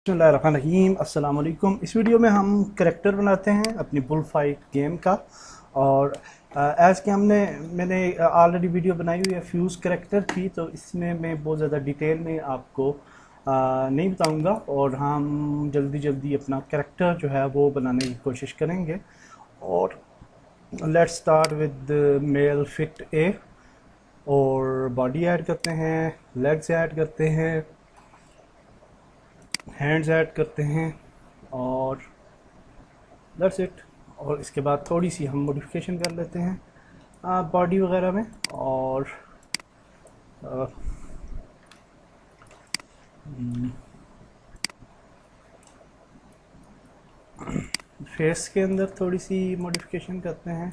बिस्मिल्लाहिर्रहमानिर्रहीम अस्सलाम वालेकुम। इस वीडियो में हम करैक्टर बनाते हैं अपनी बुल फाइट गेम का। और एज़ कि मैंने ऑलरेडी वीडियो बनाई हुई है फ्यूज़ करैक्टर की, तो इसमें मैं बहुत ज़्यादा डिटेल में आपको नहीं बताऊंगा और हम जल्दी जल्दी अपना करैक्टर जो है वो बनाने की कोशिश करेंगे। और let's start with male fit A, और बॉडी ऐड करते हैं, लेग्स ऐड करते हैं, हैंड्स ऐड करते हैं, और दैट्स इट। और इसके बाद थोड़ी सी हम मॉडिफिकेशन कर लेते हैं बॉडी वगैरह में। और फेस के अंदर थोड़ी सी मॉडिफिकेशन करते हैं,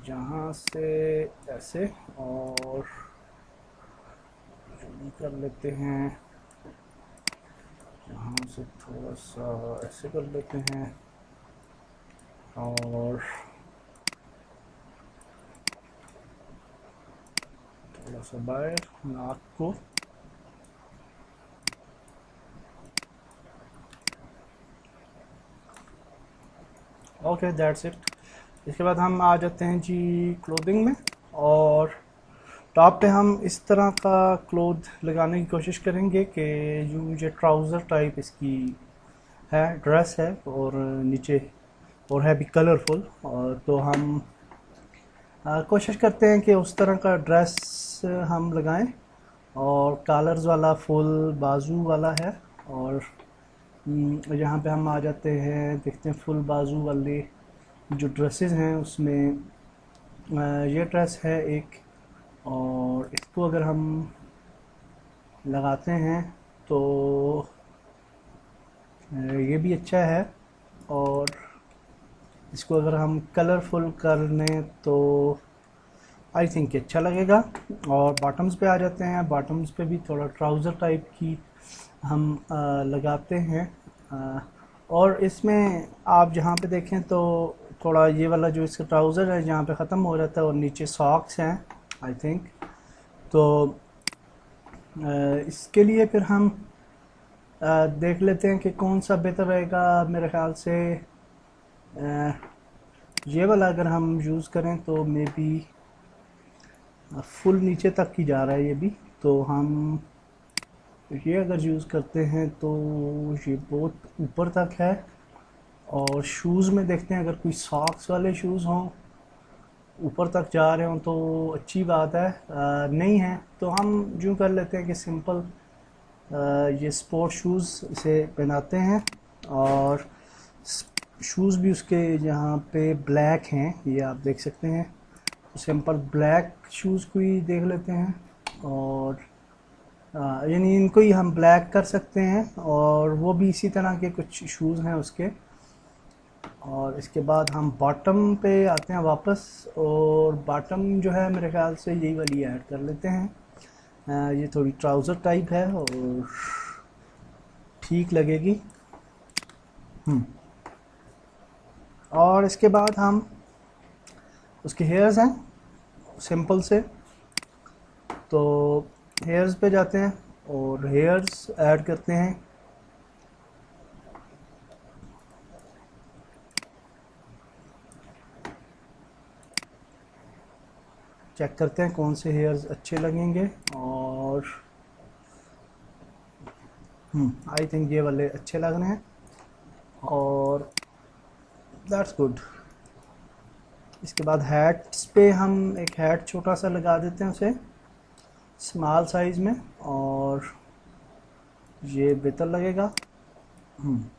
जहाँ से ऐसे, और कर लेते हैं यहाँ से थोड़ा सा ऐसे कर लेते हैं, और थोड़ा सा बाहर नाक को। Okay that's it. इसके बाद हम आ जाते हैं जी क्लोथिंग में, और टॉप पे हम इस तरह का क्लोथ लगाने की कोशिश करेंगे कि यूँ ये ट्राउज़र टाइप इसकी है, ड्रेस है, और नीचे और है भी कलरफुल। और तो हम कोशिश करते हैं कि उस तरह का ड्रेस हम लगाएं, और कॉलर्स वाला फुल बाजू वाला है। और यहाँ पे हम आ जाते हैं, देखते हैं फुल बाजू वाले जो ड्रेसेस हैं उसमें ये ड्रेस है एक, और इसको अगर हम लगाते हैं तो ये भी अच्छा है। और इसको अगर हम कलरफुल कर लें तो आई थिंक अच्छा लगेगा। और बॉटम्स पे आ जाते हैं, बॉटम्स पे भी थोड़ा ट्राउज़र टाइप की हम लगाते हैं। और इसमें आप जहाँ पे देखें तो थोड़ा ये वाला जो इसका ट्राउज़र है जहाँ पे ख़त्म हो जाता है, और नीचे सॉक्स हैं आई थिंक। तो इसके लिए फिर हम देख लेते हैं कि कौन सा बेहतर रहेगा। मेरे ख्याल से ये वाला अगर हम यूज़ करें तो मे बी फुल नीचे तक ही जा रहा है ये भी, तो हम ये अगर यूज़ करते हैं तो ये बहुत ऊपर तक है। और शूज़ में देखते हैं, अगर कोई सॉक्स वाले शूज़ हों ऊपर तक जा रहे हों तो अच्छी बात है। नहीं है तो हम यूँ कर लेते हैं कि सिंपल ये स्पोर्ट शूज़ से पहनाते हैं। और शूज़ भी उसके यहाँ पे ब्लैक हैं, ये आप देख सकते हैं। सिंपल ब्लैक शूज़ को ही देख लेते हैं, और यानी इनको ही हम ब्लैक कर सकते हैं, और वो भी इसी तरह के कुछ शूज़ हैं उसके। और इसके बाद हम बॉटम पे आते हैं वापस, और बॉटम जो है मेरे ख्याल से यही वाली ऐड कर लेते हैं। ये थोड़ी ट्राउज़र टाइप है और ठीक लगेगी। और इसके बाद हम उसके हेयर्स हैं सिंपल से, तो हेयर्स पे जाते हैं और हेयर्स ऐड करते हैं। चेक करते हैं कौन से हेयर्स अच्छे लगेंगे, और आई थिंक ये वाले अच्छे लग रहे हैं, और दैट्स गुड। इसके बाद हैट्स पे हम एक हैट छोटा सा लगा देते हैं उसे स्मॉल साइज़ में, और ये बेहतर लगेगा,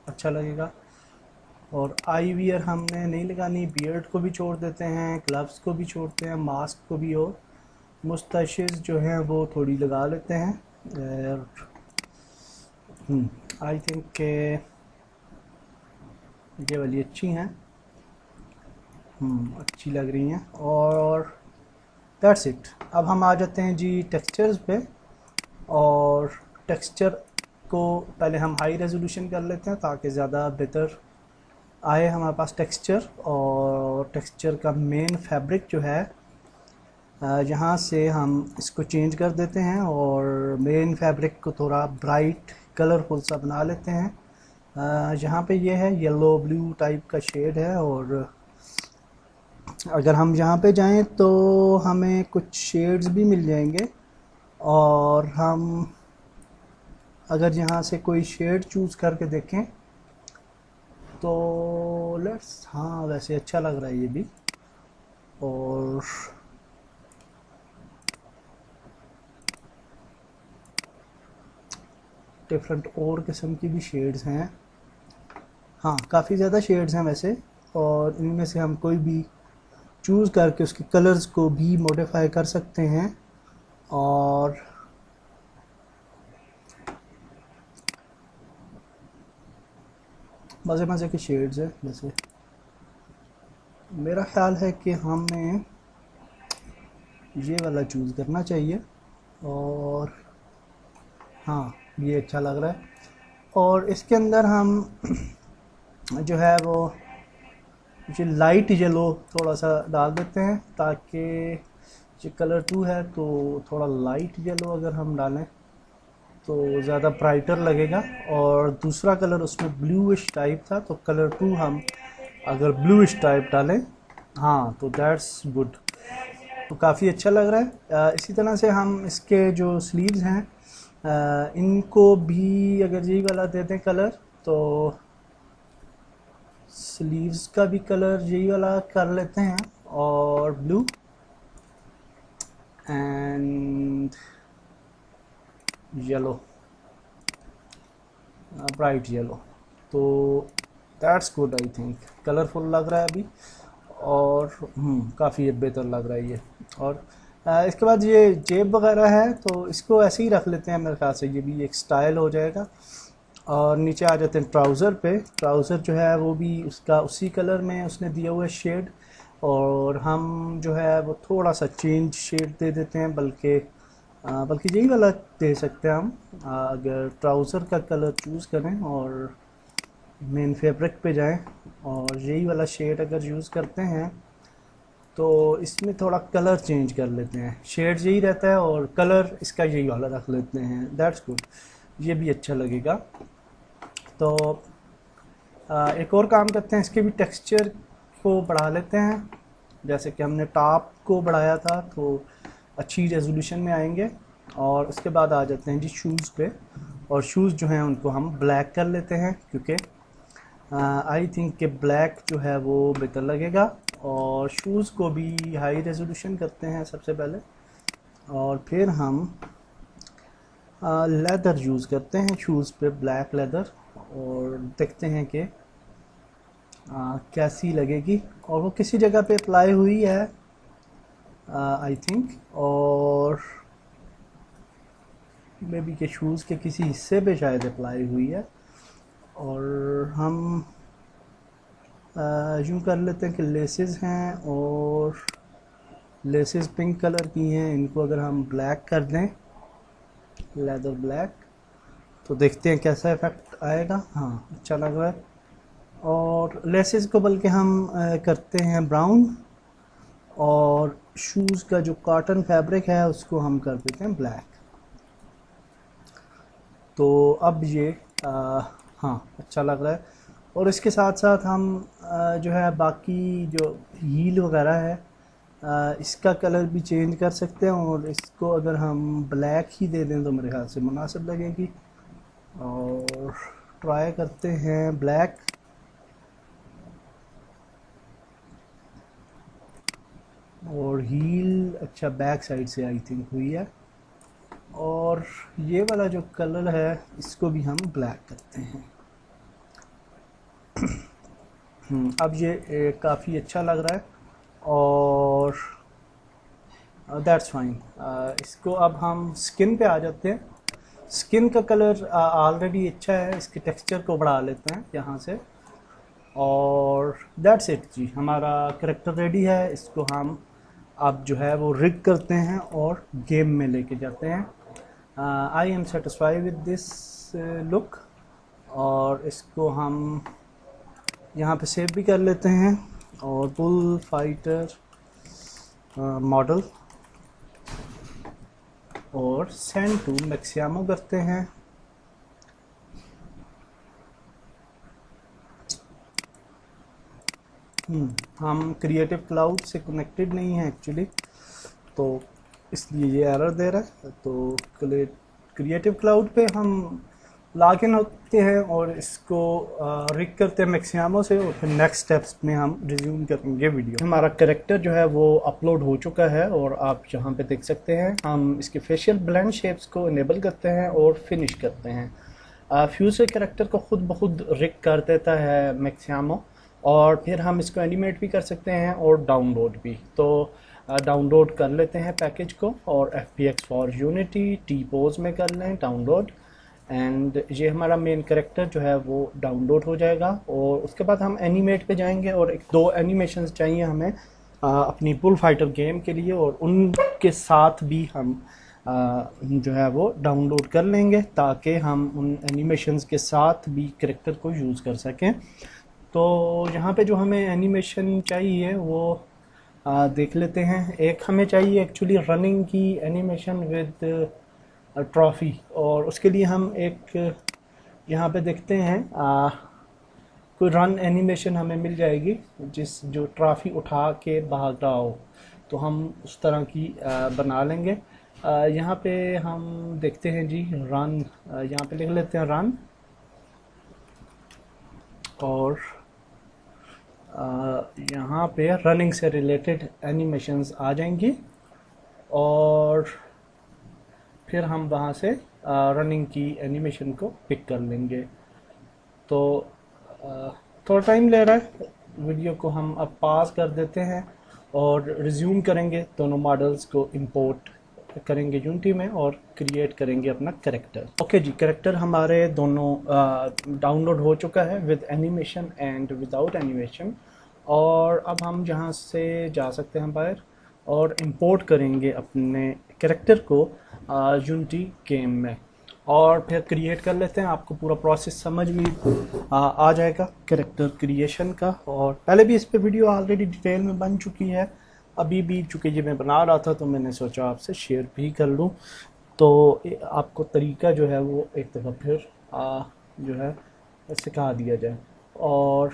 अच्छा लगेगा। और आई वियर हमने नहीं लगानी, बियर्ड को भी छोड़ देते हैं, ग्लव्स को भी छोड़ते हैं, मास्क को भी, और मुस्टैशेस जो हैं वो थोड़ी लगा लेते हैं। आई थिंक ये वाली अच्छी हैं, अच्छी लग रही हैं। और दैट्स इट। अब हम आ जाते हैं जी टेक्सचर्स पे, और टेक्सचर को पहले हम हाई रेजोल्यूशन कर लेते हैं ताकि ज़्यादा बेहतर आए हमारे पास टेक्सचर। और टेक्सचर का मेन फैब्रिक जो है यहाँ से हम इसको चेंज कर देते हैं, और मेन फैब्रिक को थोड़ा ब्राइट कलरफुल सा बना लेते हैं। यहाँ पे ये है येलो ब्लू टाइप का शेड है, और अगर हम यहाँ पे जाएं तो हमें कुछ शेड्स भी मिल जाएंगे, और हम अगर यहाँ से कोई शेड चूज़ करके देखें तो लेट्स, हाँ वैसे अच्छा लग रहा है ये भी। और डिफरेंट और किस्म की भी शेड्स हैं, हाँ काफ़ी ज़्यादा शेड्स हैं वैसे, और इनमें से हम कोई भी चूज़ करके उसके कलर्स को भी मॉडिफाई कर सकते हैं। और मज़े मज़े के शेड्स हैं। जैसे मेरा ख्याल है कि हमें ये वाला चूज़ करना चाहिए, और हाँ ये अच्छा लग रहा है। और इसके अंदर हम जो है वो जो लाइट येलो थोड़ा सा डाल देते हैं, ताकि जो कलर 2 है तो थोड़ा लाइट येलो अगर हम डालें तो ज़्यादा ब्राइटर लगेगा। और दूसरा कलर उसमें ब्लूइश टाइप था, तो कलर 2 हम अगर ब्लूइश टाइप डालें, हाँ तो दैट्स गुड, तो काफ़ी अच्छा लग रहा है। इसी तरह से हम इसके जो स्लीव्स हैं इनको भी अगर यही वाला दे दें कलर, तो स्लीव्स का भी कलर यही वाला कर लेते हैं, और blue and yellow, bright yellow, तो that's good. I think colourful लग रहा है अभी, और काफ़ी बेहतर लग रहा है ये। और इसके बाद ये जेब वगैरह है, तो इसको ऐसे ही रख लेते हैं, मेरे ख्याल से ये भी एक स्टाइल हो जाएगा। और नीचे आ जाते हैं ट्राउज़र पे। ट्राउज़र जो है वो भी उसका उसी कलर में उसने दिया हुआ है शेड, और हम जो है वो थोड़ा सा चेंज शेड दे देते हैं, बल्कि यही वाला दे सकते हैं हम। अगर ट्राउज़र का कलर चूज़ करें और मेन फैब्रिक पे जाएं और यही वाला शेड अगर यूज़ करते हैं, तो इसमें थोड़ा कलर चेंज कर लेते हैं। शेड यही रहता है और कलर इसका यही वाला रख लेते हैं, दैट्स गुड, ये भी अच्छा लगेगा। तो एक और काम करते हैं, इसके भी टेक्सचर को बढ़ा लेते हैं। जैसे कि हमने टॉप को बढ़ाया था तो अच्छी रेजोल्यूशन में आएंगे। और उसके बाद आ जाते हैं जी शूज़ पे, और शूज़ जो हैं उनको हम ब्लैक कर लेते हैं, क्योंकि आई थिंक कि ब्लैक जो है वो बेहतर लगेगा। और शूज़ को भी हाई रेजोल्यूशन करते हैं सबसे पहले, और फिर हम लेदर यूज़ करते हैं शूज़ पे, ब्लैक लेदर, और देखते हैं कि कैसी लगेगी। और वो किसी जगह पे अप्लाई हुई है आई थिंक, और मे बी के शूज़ के किसी हिस्से पे शायद अप्लाई हुई है। और हम यूँ कर लेते हैं कि लेसेस हैं, और लेसेस पिंक कलर की हैं, इनको अगर हम ब्लैक कर दें, लेदर ब्लैक, तो देखते हैं कैसा इफेक्ट आएगा। हाँ अच्छा लग रहा है। और लेसेस को बल्कि हम करते हैं ब्राउन, और शूज़ का जो कॉटन फैब्रिक है उसको हम कर देते हैं ब्लैक। तो अब ये हाँ अच्छा लग रहा है। और इसके साथ साथ हम जो है बाकी जो हील वगैरह है इसका कलर भी चेंज कर सकते हैं, और इसको अगर हम ब्लैक ही दे दें तो मेरे ख्याल से मुनासिब लगेगी। और ट्राई करते हैं ब्लैक, और हील अच्छा बैक साइड से आई थिंक हुई है। और ये वाला जो कलर है इसको भी हम ब्लैक करते हैं। अब ये काफ़ी अच्छा लग रहा है, और दैट्स फाइन। इसको अब हम स्किन पे आ जाते हैं। स्किन का कलर ऑलरेडी अच्छा है, इसके टेक्सचर को बढ़ा लेते हैं यहाँ से, और दैट्स इट जी, हमारा करेक्टर रेडी है। इसको हम अब जो है वो रिग करते हैं और गेम में लेके जाते हैं। I am satisfied with this look, और इसको हम यहाँ पे सेव भी कर लेते हैं, और बुल फाइटर मॉडल और सेंड टू मैक्सिमो करते हैं। हम क्रिएटिव क्लाउड से कनेक्टेड नहीं है एक्चुअली, तो इसलिए ये एरर दे रहा है। तो क्रिएटिव क्लाउड पे हम लॉगिन होते हैं और इसको रिक करते हैं मैक्सिमो से, और फिर नेक्स्ट स्टेप्स में हम रिज्यूम करेंगे वीडियो। हमारा कैरेक्टर जो है वो अपलोड हो चुका है और आप यहाँ पे देख सकते हैं। हम इसके फेशियल ब्लेंड शेप्स को इनेबल करते हैं और फिनिश करते हैं। फ्यूचर कैरेक्टर को खुद ब खुद रिक कर देता है मैक्सिमो, और फिर हम इसको एनिमेट भी कर सकते हैं और डाउनलोड भी। तो डाउनलोड कर लेते हैं पैकेज को, और FBX फॉर यूनिटी T-Pose में कर लें डाउनलोड, एंड ये हमारा मेन कैरेक्टर जो है वो डाउनलोड हो जाएगा। और उसके बाद हम एनिमेट पे जाएंगे, और एक दो एनिमेशंस चाहिए हमें अपनी बुल फाइटर गेम के लिए, और उनके साथ भी हम जो है वो डाउनलोड कर लेंगे, ताकि हम उन एनिमेशंस के साथ भी कैरेक्टर को यूज़ कर सकें। तो यहाँ पे जो हमें एनिमेशन चाहिए वो देख लेते हैं। एक हमें चाहिए एक्चुअली रनिंग की एनिमेशन विद ट्रॉफ़ी, और उसके लिए हम एक यहाँ पे देखते हैं कोई रन एनिमेशन हमें मिल जाएगी जो ट्रॉफ़ी उठा के भाग रहा हो, तो हम उस तरह की बना लेंगे। यहाँ पे हम देखते हैं जी रन, यहाँ पे लिख लेते हैं रन, और यहाँ पे रनिंग से रिलेटेड एनिमेशंस आ जाएंगी, और फिर हम वहाँ से रनिंग की एनिमेशन को पिक कर लेंगे। तो थोड़ा टाइम ले रहा है, वीडियो को हम अब पास कर देते हैं और रिज्यूम करेंगे। दोनों मॉडल्स को इंपोर्ट करेंगे यूनिटी में और क्रिएट करेंगे अपना कैरेक्टर। ओके जी, कैरेक्टर हमारे दोनों डाउनलोड हो चुका है with animation and without animation, और अब हम जहाँ से जा सकते हैं बाहर और इंपोर्ट करेंगे अपने कैरेक्टर को यूनिटी गेम में, और फिर क्रिएट कर लेते हैं। आपको पूरा प्रोसेस समझ भी आ जाएगा कैरेक्टर क्रिएशन का, और पहले भी इस पे वीडियो ऑलरेडी डिटेल में बन चुकी है। अभी भी चूँकि ये मैं बना रहा था तो मैंने सोचा आपसे शेयर भी कर लूँ, तो आपको तरीका जो है वो एक दफ़ा फिर जो है सिखा दिया जाए। और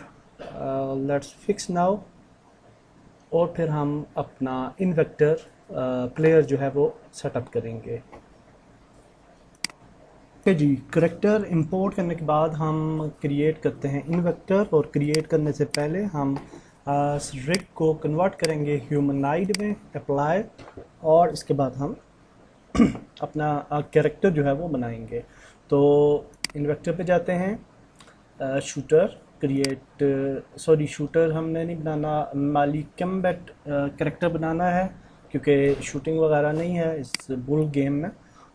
लेट्स फिक्स नाउ, और फिर हम अपना इन्वेक्टर प्लेयर जो है वो सेटअप करेंगे। ओके जी, कैरेक्टर इंपोर्ट करने के बाद हम क्रिएट करते हैं इन्वेक्टर, और क्रिएट करने से पहले हम रिग को कन्वर्ट करेंगे ह्यूमनाइड में, अप्लाई, और इसके बाद हम अपना कैरेक्टर जो है वो बनाएंगे। तो इन्वेक्टर पे जाते हैं, शूटर क्रिएट, सॉरी शूटर हमने नहीं बनाना, माली कम्बैट कैरेक्टर बनाना है, क्योंकि शूटिंग वगैरह नहीं है इस बुल गेम में,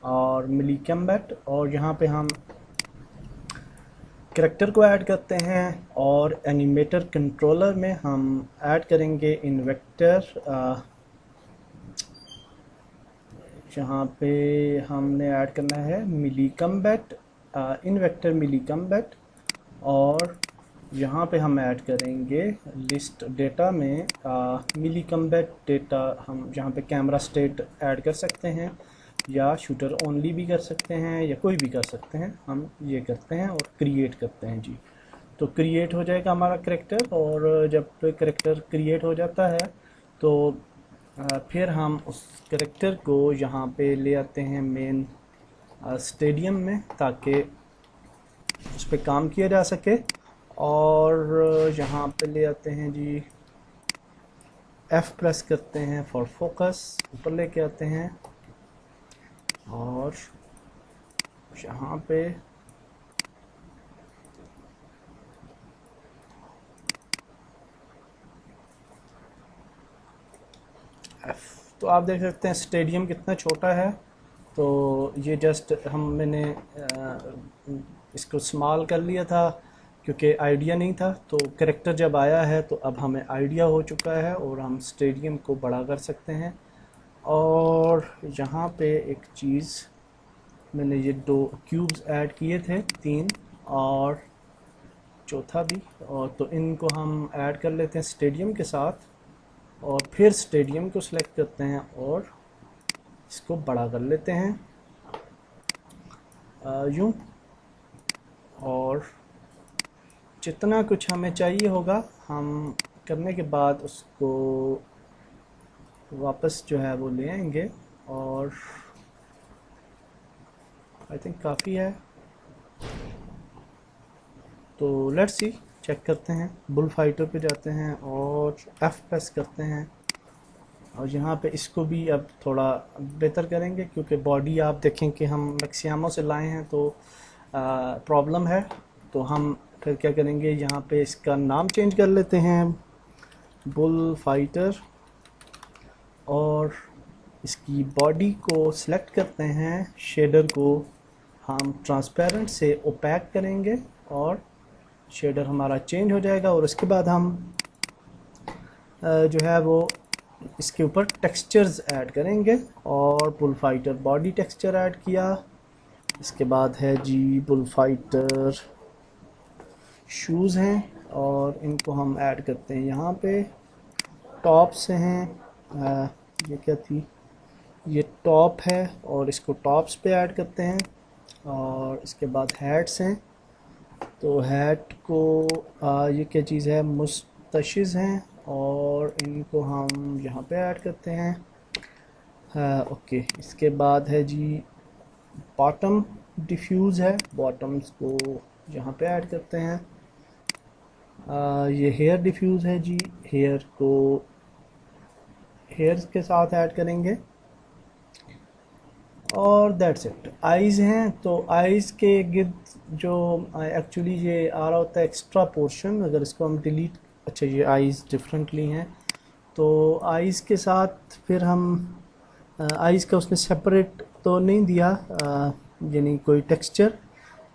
और मिली कम्बैट। और यहाँ पे हम कैरेक्टर को ऐड करते हैं, और एनिमेटर कंट्रोलर में हम ऐड करेंगे इन्वेक्टर। यहाँ पे हमने ऐड करना है मिली कम्बैट, इन्वेक्टर मिली कम्बैट, और यहाँ पे हम ऐड करेंगे लिस्ट डेटा में मिली कम्बैट डेटा। हम यहाँ पे कैमरा स्टेट ऐड कर सकते हैं, या शूटर ओनली भी कर सकते हैं, या कोई भी कर सकते हैं। हम ये करते हैं और क्रिएट करते हैं जी। तो क्रिएट हो जाएगा हमारा कैरेक्टर, और जब कैरेक्टर क्रिएट हो जाता है तो फिर हम उस कैरेक्टर को यहाँ पे ले आते हैं मेन स्टेडियम में, ताकि उस पर काम किया जा सके। और यहाँ पे ले आते हैं जी, F प्रेस करते हैं फॉर फोकस, ऊपर लेके आते हैं, और यहाँ पे F, तो आप देख सकते हैं स्टेडियम कितना छोटा है। तो ये जस्ट मैंने इसको स्मॉल कर लिया था क्योंकि आइडिया नहीं था। तो कैरेक्टर जब आया है तो अब हमें आइडिया हो चुका है, और हम स्टेडियम को बड़ा कर सकते हैं। और यहाँ पे एक चीज़, मैंने ये 2 क्यूब्स ऐड किए थे, 3 और चौथा भी, और तो इनको हम ऐड कर लेते हैं स्टेडियम के साथ, और फिर स्टेडियम को सिलेक्ट करते हैं और इसको बड़ा कर लेते हैं यूँ। और जितना कुछ हमें चाहिए होगा हम करने के बाद उसको वापस जो है वो ले आएंगे और आई थिंक काफ़ी है। तो लेट्स सी, चेक करते हैं। बुल फाइटर पे जाते हैं और F प्रेस करते हैं और यहाँ पे इसको भी अब थोड़ा बेहतर करेंगे क्योंकि बॉडी आप देखें कि हम मैक्सिमो से लाए हैं तो प्रॉब्लम है। तो हम फिर क्या करेंगे, यहाँ पे इसका नाम चेंज कर लेते हैं बुल फाइटर और इसकी बॉडी को सिलेक्ट करते हैं। शेडर को हम ट्रांसपेरेंट से ओपैक करेंगे और शेडर हमारा चेंज हो जाएगा और उसके बाद हम जो है वो इसके ऊपर टेक्सचर्स ऐड करेंगे और bull fighter body texture add किया। इसके बाद है जी बुल फाइटर शूज़ हैं और इनको हम ऐड करते हैं यहाँ पे। टॉप्स हैं, ये क्या थी, ये टॉप है और इसको टॉप्स पे ऐड करते हैं। और इसके बाद हैट्स हैं, तो हैट को ये क्या चीज़ है, मुस्तशिज़ हैं और इनको हम यहाँ पे ऐड करते हैं। ओके, इसके बाद है जी बॉटम डिफ्यूज़ है, बॉटम्स को यहाँ पे ऐड करते हैं। ये हेयर डिफ्यूज़ है जी, हेयर को हेयर के साथ ऐड करेंगे और दैट्स इट। आइज़ हैं, तो आइज़ के गिर्द जो एक्चुअली ये आ रहा होता है एक्स्ट्रा पोर्शन, अगर इसको हम डिलीट, अच्छा ये आइज़ डिफरेंटली हैं तो आइज़ के साथ फिर हम आइज़ का उसने सेपरेट तो नहीं दिया यानी कोई टेक्सचर,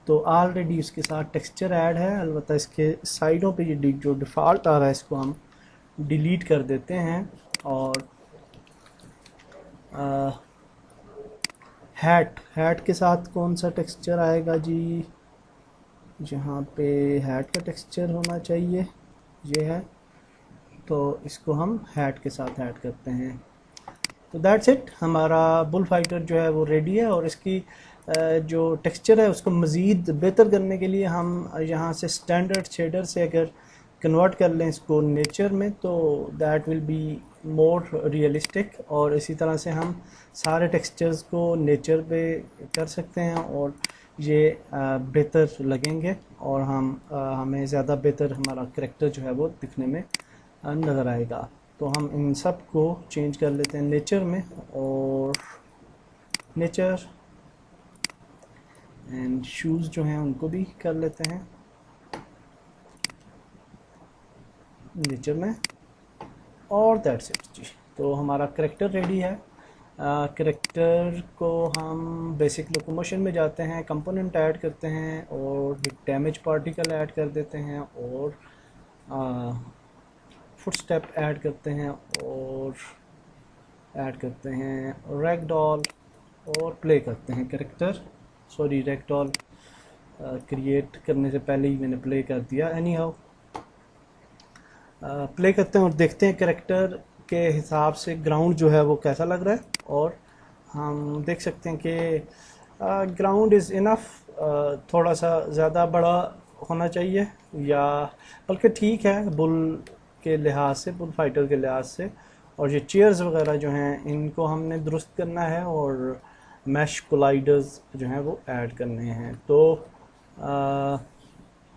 तो ऑलरेडी उसके साथ टेक्सचर ऐड है। अलबत्ता इसके साइडों पे ये जो डिफ़ॉल्ट आ रहा है इसको हम डिलीट कर देते हैं। और हैट के साथ कौन सा टेक्सचर आएगा जी, जहाँ पे हैट का टेक्सचर होना चाहिए ये है, तो इसको हम हैट के साथ ऐड करते हैं। तो दैट्स इट, हमारा बुल फाइटर जो है वो रेडी है। और इसकी जो टेक्सचर है उसको मज़ीद बेहतर करने के लिए हम यहाँ से स्टैंडर्ड शेडर से अगर कन्वर्ट कर लें इसको नेचर में तो that will be more realistic. और इसी तरह से हम सारे टेक्सचर्स को नेचर पे कर सकते हैं और ये बेहतर लगेंगे और हमें ज़्यादा बेहतर हमारा करैक्टर जो है वो दिखने में नज़र आएगा। तो हम इन सब को चेंज कर लेते हैं नेचर में और नेचर एंड शूज़ जो हैं उनको भी कर लेते हैं नेचर में और दैट्स इट जी। तो हमारा करैक्टर रेडी है। करैक्टर को हम बेसिक लोकोमोशन में जाते हैं, कंपोनेंट ऐड करते हैं और एक डैमेज पार्टिकल ऐड कर देते हैं और फुटस्टेप ऐड करते हैं और ऐड करते हैं रैगडॉल और प्ले करते हैं करैक्टर। सॉरी, रैगडॉल क्रिएट करने से पहले ही मैंने प्ले कर दिया। एनी हाउ प्ले करते हैं और देखते हैं करैक्टर के हिसाब से ग्राउंड जो है वो कैसा लग रहा है। और हम देख सकते हैं कि ग्राउंड इज़ इनफ, थोड़ा सा ज़्यादा बड़ा होना चाहिए या बल्कि ठीक है बुल के लिहाज से, बुल फाइटर के लिहाज से। और ये चेयर्स वगैरह जो हैं इनको हमने दुरुस्त करना है और मैश कोलाइडर्स जो हैं वो ऐड करने हैं। तो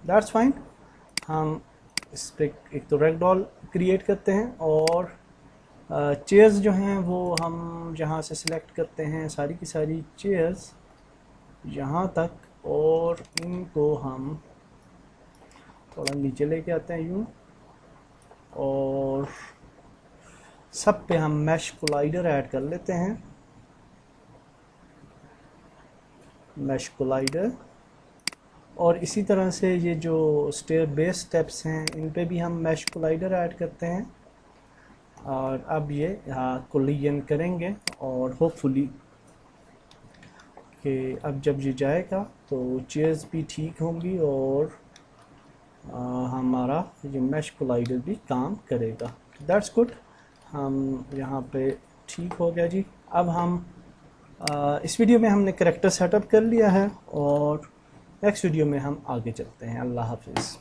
दैट्स फाइन। हम इस पर एक तो रैगडॉल क्रिएट करते हैं और चेयर्स जो हैं वो हम जहाँ से सिलेक्ट करते हैं सारी की सारी चेयर्स यहाँ तक, और इनको हम थोड़ा नीचे लेके आते हैं यूँ और सब पे हम मैश कोलाइडर ऐड कर लेते हैं। मैश कोलाइडर, और इसी तरह से ये जो बेस स्टेप्स हैं इन पे भी हम मैश कोलाइडर ऐड करते हैं। और अब ये यहाँ कोलिजन करेंगे और होपफुली कि अब जब ये जाएगा तो चेयर्स भी ठीक होंगी और हमारा ये मैश कोलाइडर भी काम करेगा। दैट्स गुड, हम यहाँ पे ठीक हो गया जी। अब हम इस वीडियो में हमने करैक्टर सेटअप कर लिया है और नेक्स्ट वीडियो में हम आगे चलते हैं। अल्लाह हाफिज़।